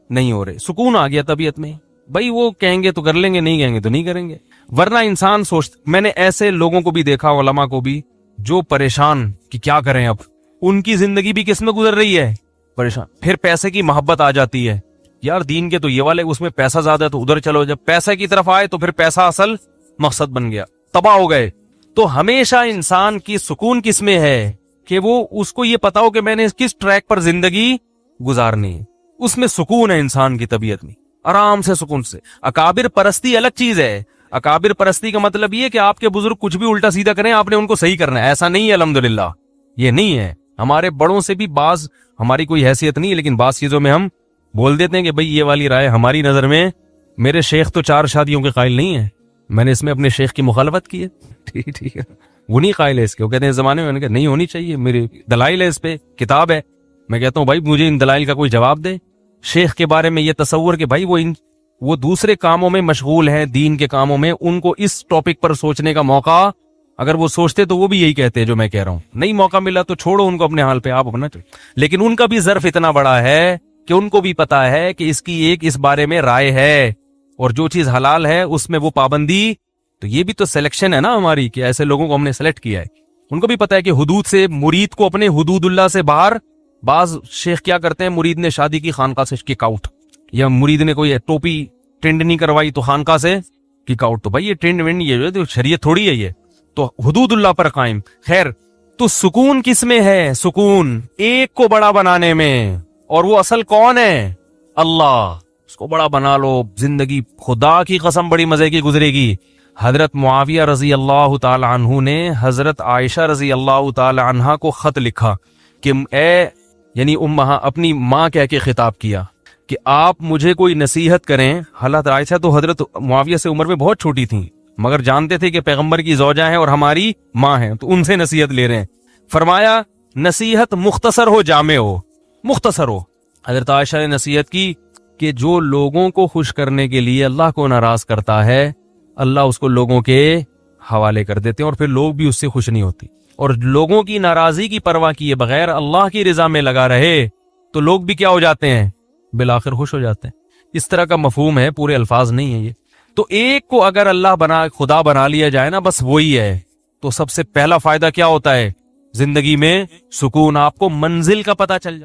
نہیں ہو رہے, سکون آ گیا طبیعت میں. بھائی وہ کہیں گے تو کر لیں گے, نہیں کہیں گے تو نہیں کریں گے. ورنہ انسان میں نے ایسے لوگوں کو بھی دیکھا, علماء کو بھی, جو پریشان کہ کیا کریں, اب ان کی زندگی بھی کس میں گزر رہی ہے, پریشان. پھر پیسے کی محبت آ جاتی ہے, یار دین کے تو یہ والے, اس میں پیسہ زیادہ ہے تو ادھر چلو. جب پیسے کی طرف آئے تو پھر پیسہ اصل مقصد بن گیا, تباہ ہو گئے. تو ہمیشہ انسان کی سکون کس میں ہے, کہ وہ اس کو یہ پتا ہو کہ میں نے کس ٹریک پر زندگی گزارنی ہے. اس میں سکون ہے انسان کی طبیعت میں, آرام سے سکون سے. اکابر پرستی الگ چیز ہے. اکابر پرستی کا مطلب یہ کہ آپ کے بزرگ کچھ بھی الٹا سیدھا کریں, آپ نے ان کو صحیح کرنا ہے, ایسا نہیں ہے. الحمدللہ یہ نہیں ہے. ہمارے بڑوں سے بھی بعض, ہماری کوئی حیثیت نہیں, لیکن بعض چیزوں میں ہم بول دیتے ہیں کہ بھئی یہ والی رائے ہماری نظر میں, میرے شیخ تو 4 شادیوں کے قائل نہیں ہے, میں نے اس میں اپنے شیخ کی مخالفت کی ہے, ٹھیک ہے. وہ نہیں قائل ہے اس کے, وہ کہتے ہیں اس زمانے میں, نہیں ہونی چاہیے, میری دلائل ہے, اس پہ کتاب ہے. میں کہتا ہوں بھائی مجھے ان دلائل کا کوئی جواب دے. شیخ کے بارے میں یہ تصور کہ بھائی وہ دوسرے کاموں میں مشغول ہیں, دین کے کاموں میں, ان کو اس ٹاپک پر سوچنے کا موقع اگر وہ سوچتے تو وہ بھی یہی کہتے ہیں جو میں کہہ رہا ہوں. نہیں موقع ملا تو چھوڑو ان کو اپنے حال پہ, آپ اپنا. لیکن ان کا بھی ظرف اتنا بڑا ہے کہ ان کو بھی پتا ہے کہ اس کی ایک اس بارے میں رائے ہے, اور جو چیز حلال ہے اس میں وہ پابندی. تو یہ بھی تو سلیکشن ہے نا ہماری, کہ ایسے لوگوں کو ہم نے سلیکٹ کیا ہے. ان کو بھی پتا ہے کہ حدود سے, مرید کو اپنے حدود اللہ سے باہر. بعض شیخ کیا کرتے ہیں, مرید نے شادی کی خانقاہ سے کک آؤٹ, یا مرید نے کوئی ٹوپی ٹرینڈ نہیں کروائی تو خانقاہ سے کک آؤٹ. تو بھائی یہ ٹرینڈ ونڈ یہ جو شریعت تھوڑی ہے, یہ تو حدود اللہ پر قائم. خیر, تو سکون کس میں ہے؟ سکون ایک کو بڑا بنانے میں, اور وہ اصل کون ہے؟ اللہ. اس کو بڑا بنا لو, زندگی خدا کی قسم بڑی مزے کی گزرے گی. حضرت معاویہ رضی اللہ تعالی عنہ نے حضرت عائشہ رضی اللہ تعالی عنہا کو خط لکھا کہ اے, یعنی اپنی ماں کہہ کے خطاب کیا کہ آپ مجھے کوئی نصیحت کریں. حضرت عائشہ تو حضرت معاویہ سے عمر میں بہت چھوٹی تھیں, مگر جانتے تھے کہ پیغمبر کی زوجہ ہیں اور ہماری ماں ہیں, تو ان سے نصیحت لے رہے ہیں. فرمایا نصیحت مختصر ہو, جامع ہو, مختصر ہو. حضرت عائشہ نے نصیحت کی کہ جو لوگوں کو خوش کرنے کے لیے اللہ کو ناراض کرتا ہے, اللہ اس کو لوگوں کے حوالے کر دیتے ہیں اور پھر لوگ بھی اس سے خوش نہیں ہوتی. اور لوگوں کی ناراضی کی پرواہ کیے بغیر اللہ کی رضا میں لگا رہے تو لوگ بھی کیا ہو جاتے ہیں؟ بالآخر خوش ہو جاتے ہیں. اس طرح کا مفہوم ہے, پورے الفاظ نہیں ہیں یہ. تو ایک کو اگر اللہ خدا بنا لیا جائے نا, بس وہی ہے, تو سب سے پہلا فائدہ کیا ہوتا ہے؟ زندگی میں سکون, آپ کو منزل کا پتہ چل جائے.